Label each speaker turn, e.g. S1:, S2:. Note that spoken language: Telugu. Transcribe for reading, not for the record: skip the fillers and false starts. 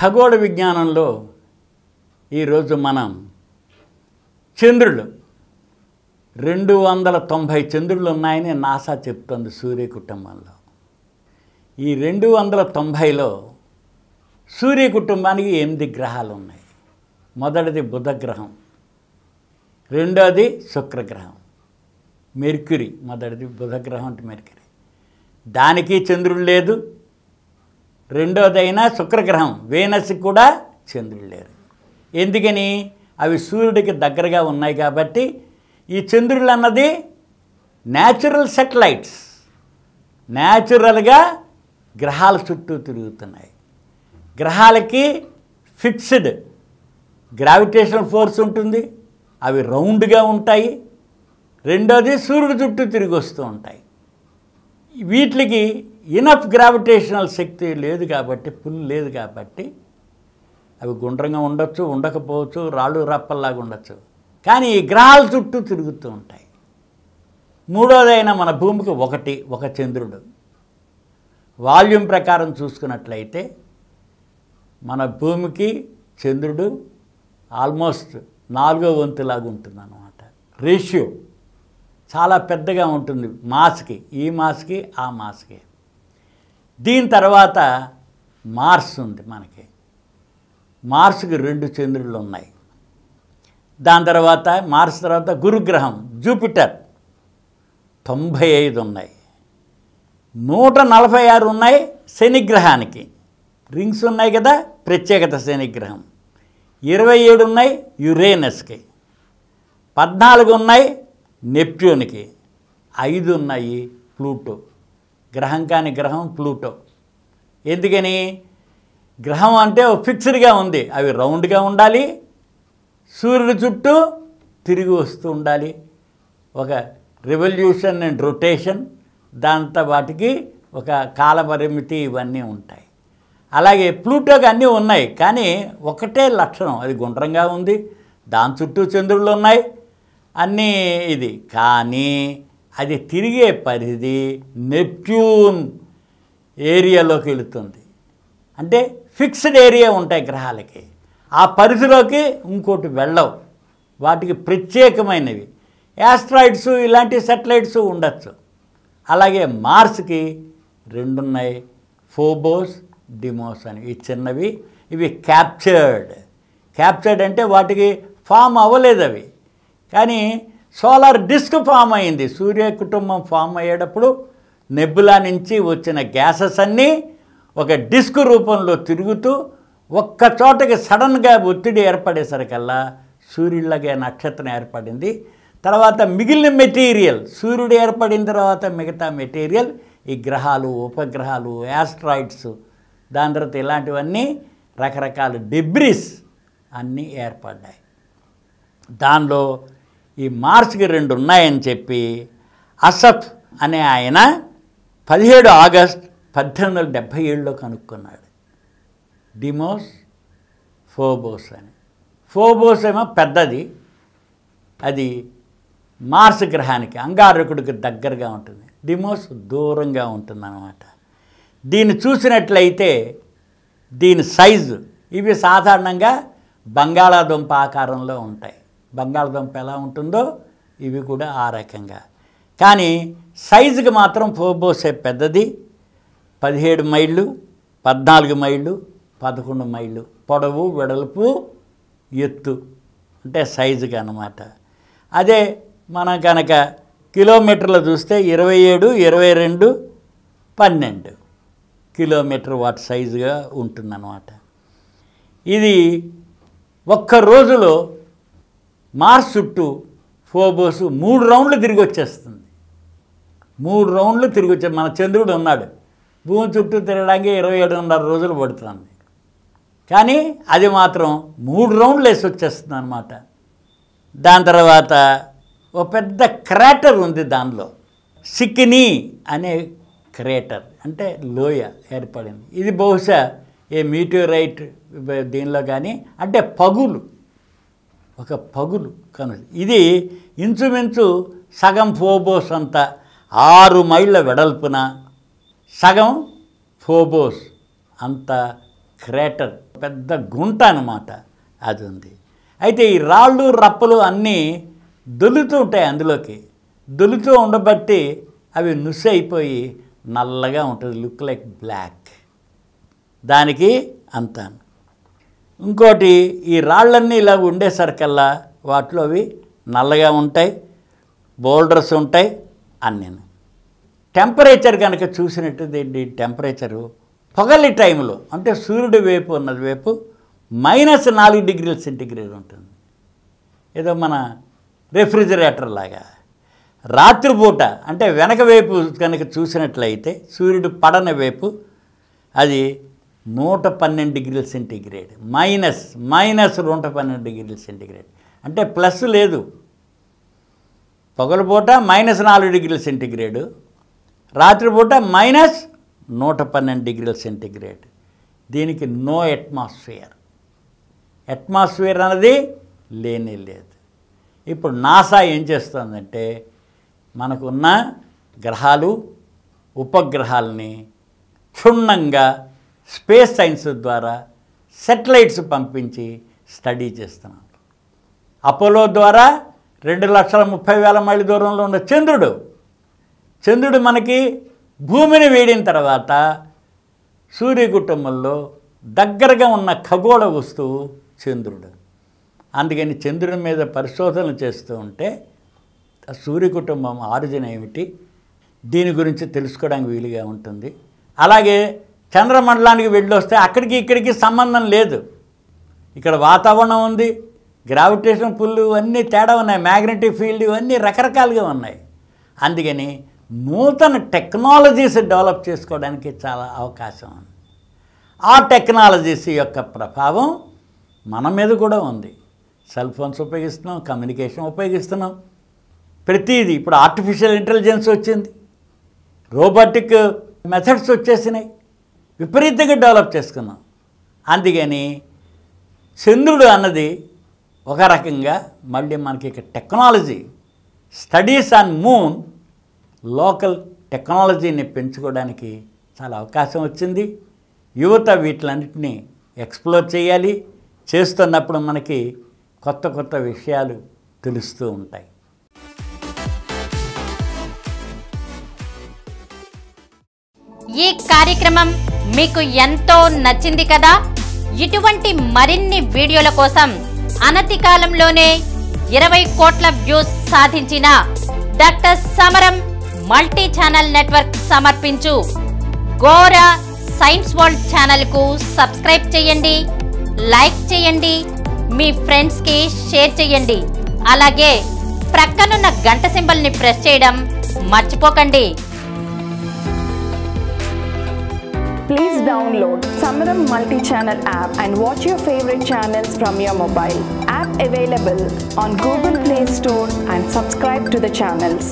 S1: ఖగోళ విజ్ఞానంలో ఈరోజు మనం చంద్రులు 290 చంద్రులు ఉన్నాయని నాసా చెప్తోంది సూర్య కుటుంబంలో. ఈ 290లో సూర్య కుటుంబానికి 8 గ్రహాలు ఉన్నాయి. మొదటిది బుధ గ్రహం, రెండోది శుక్రగ్రహం, మెర్క్యూరీ. మొదటిది బుధ గ్రహం అంటే మెర్క్యూరీ, దానికి చంద్రుడు లేదు. రెండోదైనా శుక్రగ్రహం, వేనస్కి కూడా చంద్రుడు లేరు. ఎందుకని? అవి సూర్యుడికి దగ్గరగా ఉన్నాయి కాబట్టి. ఈ చంద్రులు అన్నది న్యాచురల్ సెటిలైట్స్, న్యాచురల్గా గ్రహాల చుట్టూ తిరుగుతున్నాయి. గ్రహాలకి ఫిక్స్డ్ గ్రావిటేషనల్ ఫోర్స్ ఉంటుంది, అవి రౌండ్గా ఉంటాయి. రెండోది సూర్యుడి చుట్టూ తిరిగి వస్తూ ఉంటాయి. వీటికి ఇనఫ్ గ్రావిటేషనల్ శక్తి లేదు కాబట్టి, పుల్ లేదు కాబట్టి అవి గుండ్రంగా ఉండొచ్చు, ఉండకపోవచ్చు, రాళ్ళు రప్పల్లాగా ఉండొచ్చు, కానీ ఈ గ్రహాల చుట్టూ తిరుగుతూ ఉంటాయి. మూడోదైన మన భూమికి ఒక చంద్రుడు. వాల్యూమ్ ప్రకారం చూసుకున్నట్లయితే మన భూమికి చంద్రుడు ఆల్మోస్ట్ 4వ వంతులాగా ఉంటుంది అన్నమాట. రేషియో చాలా పెద్దగా ఉంటుంది మాస్కి, ఈ మాస్కి ఆ మాస్కి. దీని తర్వాత మార్స్ ఉంది మనకి. మార్స్కి 2 చంద్రులు ఉన్నాయి. దాని తర్వాత మార్స్ తర్వాత గురుగ్రహం జూపిటర్ 95 ఉన్నాయి. 146 ఉన్నాయి శనిగ్రహానికి. రింగ్స్ ఉన్నాయి కదా, ప్రత్యేకత శనిగ్రహం. 27 ఉన్నాయి యురేనస్కి, 14 ఉన్నాయి నెప్ట్యూన్కి, 5 ఉన్నాయి ప్లూటో. గ్రహం కాని గ్రహం ప్లూటో. ఎందుకని? గ్రహం అంటే ఫిక్స్డ్గా ఉంది, అవి రౌండ్గా ఉండాలి, సూర్యుడి చుట్టూ తిరిగి వస్తూ ఉండాలి, ఒక రివల్యూషన్ అండ్ రొటేషన్, దాంతో వాటికి ఒక కాలపరిమితి ఇవన్నీ ఉంటాయి. అలాగే ప్లూటోకి అన్నీ ఉన్నాయి, కానీ ఒకటే లక్షణం, అది గుండ్రంగా ఉంది, దాని చుట్టూ చంద్రులు ఉన్నాయి అన్నీ ఇది. కానీ అది తిరిగే పరిధి నెప్ట్యూన్ ఏరియాలోకి వెళుతుంది. అంటే ఫిక్స్డ్ ఏరియా ఉంటాయి గ్రహాలకి, ఆ పరిధిలోకి ఇంకోటి వెళ్ళవు. వాటికి ప్రత్యేకమైనవి యాస్ట్రాయిడ్స్, ఇలాంటి సెటిలైట్స్ ఉండొచ్చు. అలాగే మార్స్కి 2 ఉన్నాయి, ఫోబోస్ డిమోస్ అని. ఇవి చిన్నవి, ఇవి క్యాప్చర్డ్ అంటే వాటికి ఫామ్ అవ్వలేదు అవి, కానీ సోలార్ డిస్క్ ఫామ్ అయింది. సూర్య కుటుంబం ఫామ్ అయ్యేటప్పుడు నెబులా నుంచి వచ్చిన గ్యాసెస్ అన్నీ ఒక డిస్క్ రూపంలో తిరుగుతూ ఒక్క చోటకి సడన్గా ఒత్తిడి ఏర్పడేసరికల్లా సూర్యుడిలాగే నక్షత్రం ఏర్పడింది. తర్వాత మిగిలిన మెటీరియల్, సూర్యుడు ఏర్పడిన తర్వాత మిగతా మెటీరియల్, ఈ గ్రహాలు, ఉపగ్రహాలు, యాస్ట్రాయిడ్స్, దాని తర్వాత ఇలాంటివన్నీ రకరకాల డెబ్రిస్ అన్నీ ఏర్పడ్డాయి. దానిలో ఈ మార్స్కి 2 ఉన్నాయని చెప్పి అసఫ్ అనే ఆయన 17 ఆగస్ట్ 1877లో కనుక్కున్నాడు. డిమోస్, ఫోబోస్ అని. ఫోబోస్ ఏమో పెద్దది, అది మార్స్ గ్రహానికి అంగారకుడికి దగ్గరగా ఉంటుంది. డిమోస్ దూరంగా ఉంటుందన్నమాట. దీన్ని చూసినట్లయితే దీని సైజు, ఇవి సాధారణంగా బంగాళాదుంప ఆకారంలో ఉంటాయి. బంగాళాదుంప ఎలా ఉంటుందో ఇవి కూడా ఆ రకంగా. కానీ సైజుకి మాత్రం ఫోబోసే పెద్దది. 17 మైళ్ళు, 14 మైళ్ళు, 11 మైళ్ళు పొడవు, వెడల్పు, ఎత్తు, అంటే సైజుగా అన్నమాట. అదే మనం కనుక కిలోమీటర్లు చూస్తే 27, 22, 12 కిలోమీటర్ వాటి సైజుగా ఉంటుందన్నమాట. ఇది ఒక్క రోజులో మార్స్ చుట్టూ ఫోబోస్ 3 రౌండ్లు తిరిగి వచ్చేస్తుంది. 3 రౌండ్లు తిరిగి వచ్చే మన చంద్రుడు ఉన్నాడు, భూమి చుట్టూ తిరగడానికి 27.5 రోజులు పడుతుంది, కానీ అది మాత్రం 3 రౌండ్లు వేసి వచ్చేస్తుంది అన్నమాట. దాని తర్వాత ఒక పెద్ద క్రాటర్ ఉంది, దానిలో సికినీ అనే క్రేటర్ అంటే లోయ ఏర్పడింది. ఇది బహుశా ఏ మీటియోరైట్ దీనిలో కానీ, అంటే పగులు, ఒక పగులు కను. ఇది ఇంచుమించు సగం ఫోబోస్ అంతా 6 మైళ్ళ వెడల్పున, సగం ఫోబోస్ అంత క్రేటర్, పెద్ద గుంట అన్నమాట అది ఉంది. అయితే ఈ రాళ్ళు రప్పలు అన్నీ దొలుతూ ఉంటాయి, అందులోకి దొలుతూ ఉండబట్టి అవి నుసి అయిపోయి నల్లగా ఉంటుంది, లుక్ లైక్ బ్లాక్. దానికి అంతా. ఇంకోటి, ఈ రాళ్ళన్నీ ఇలా ఉండేసరికల్లా వాటిలో అవి నల్లగా ఉంటాయి, బోల్డర్స్ ఉంటాయి అన్నీ. టెంపరేచర్ కనుక చూసినట్టు టెంపరేచరు పగలి టైంలో అంటే సూర్యుడి వైపు ఉన్నది వైపు -4 డిగ్రీల సెంటీగ్రేడ్ ఉంటుంది, ఏదో మన రెఫ్రిజిరేటర్ లాగా. రాత్రిపూట అంటే వెనక వైపు కనుక చూసినట్లయితే సూర్యుడు పడని వైపు అది 112 డిగ్రీల సెంటీగ్రేడ్, -112 డిగ్రీల సెంటీగ్రేడ్, అంటే ప్లస్ లేదు. పగలపూట -4 డిగ్రీల సెంటీగ్రేడు, రాత్రిపూట -112 డిగ్రీల సెంటీగ్రేడ్. దీనికి నో అట్మాస్ఫియర్ అన్నది లేనే లేదు. ఇప్పుడు నాసా ఏం చేస్తుందంటే మనకున్న గ్రహాలు ఉపగ్రహాలని క్షుణ్ణంగా స్పేస్ సైన్స్ ద్వారా సెటిలైట్స్ పంపించి స్టడీ చేస్తున్నాం. అపోలో ద్వారా 2,30,000 మైళ్ళ దూరంలో ఉన్న చంద్రుడు మనకి భూమిని వేడిన తర్వాత సూర్య కుటుంబంలో దగ్గరగా ఉన్న ఖగోళ వస్తువు చంద్రుడు. అందుకని చంద్రుడి మీద పరిశోధనలు చేస్తూ ఉంటే సూర్య కుటుంబం ఆరిజిన్ ఏమిటి దీని గురించి తెలుసుకోవడానికి వీలుగా ఉంటుంది. అలాగే చంద్రమండలానికి వెళ్ళొస్తే అక్కడికి ఇక్కడికి సంబంధం లేదు. ఇక్కడ వాతావరణం ఉంది, గ్రావిటేషన్ పుల్ అన్నీ తేడా ఉన్నాయి, మ్యాగ్నెటిక్ ఫీల్డ్ ఇవన్నీ రకరకాలుగా ఉన్నాయి. అందుకని నూతన టెక్నాలజీస్ డెవలప్ చేసుకోవడానికి చాలా అవకాశం ఉంది. ఆ టెక్నాలజీస్ యొక్క ప్రభావం మన మీద కూడా ఉంది. సెల్ ఫోన్స్ ఉపయోగిస్తున్నాం, కమ్యూనికేషన్ ఉపయోగిస్తున్నాం, ప్రతిదీ. ఇప్పుడు ఆర్టిఫిషియల్ ఇంటెలిజెన్స్ వచ్చింది, రోబోటిక్ మెథడ్స్ వచ్చేసినాయి, విపరీతంగా డెవలప్ చేసుకున్నాం. అందుకని చంద్రుడు అన్నది ఒక రకంగా మళ్ళీ మనకి ఇక technology studies on moon local టెక్నాలజీని పెంచుకోవడానికి చాలా అవకాశం వచ్చింది. యువత వీటిలన్నింటినీ ఎక్స్ప్లోర్ చేయాలి. చేస్తున్నప్పుడు మనకి కొత్త కొత్త విషయాలు తెలుస్తూ ఉంటాయి.
S2: ఈ కార్యక్రమం మీకు ఎంతో నచ్చింది కదా. ఇటువంటి మరిన్ని వీడియోల కోసం అనతి కాలంలోనే 20 కోట్ల వ్యూస్ సాధించిన డాక్టర్ సమరం మల్టీ ఛానల్ నెట్వర్క్ సమర్పించు గోరా సైన్స్ వరల్డ్ ఛానల్ కు సబ్స్క్రైబ్ చేయండి, లైక్ చేయండి, మీ ఫ్రెండ్స్ కి షేర్ చేయండి. అలాగే ప్రక్కనున్న గంట సింబల్ ని ప్రెస్ చేయడం మర్చిపోకండి.
S3: Please download Samaram multi-channel app and watch your favorite channels from your mobile. App available on Google Play Store and subscribe to the channels.